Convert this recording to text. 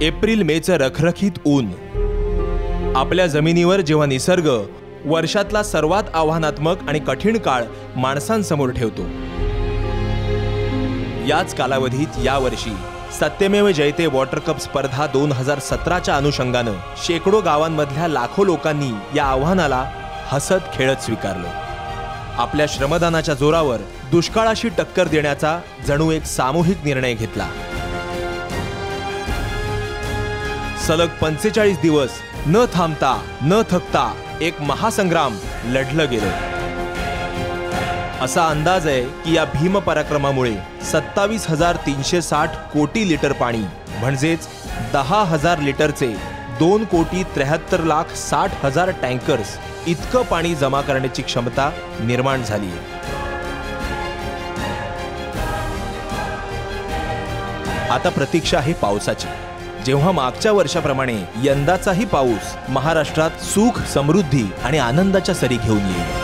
April मेचं रखरखीत ऊन आपल्या जमिनीवर जेव्हा निसर्ग वर्षातला सर्वात आव्हानात्मक आणि कठीण काळ माणसांसमोर ठेवतो, याच कालावधीत यावर्षी सत्यमेव जयते वॉटर कप स्पर्धा 2017च्या अनुषंगानं शेकडो गावांमधल्या लाखो लोकांनी या आव्हानाला हसत खेळत स्वीकारलं. आपल्या श्रमदानाच्या जोरावर दुष्काळाशी टक्कर देण्याचा जणू एक सामूहिक निर्णय घेतला. सलग 45 दिवस न थांबता न थकता एक महासंग्राम लढलं गेलं. असा अंदाज आहे की या भीम पराक्रमामुळे 27,360 कोटी लिटर पाणी म्हणजेच 10,000 लिटरचे 2,73,60,000 टँकर्स इतकं पाणी जमा करण्याची क्षमता निर्माण झाली आहे. आता प्रतीक्षा आहे पावसाची. जेव्हा मागच्या वर्षाप्रमाणे यंदाचाही पाऊस महाराष्ट्रात सुख, समृद्धी आणि आनंदाच्या सरी घेऊन येईल.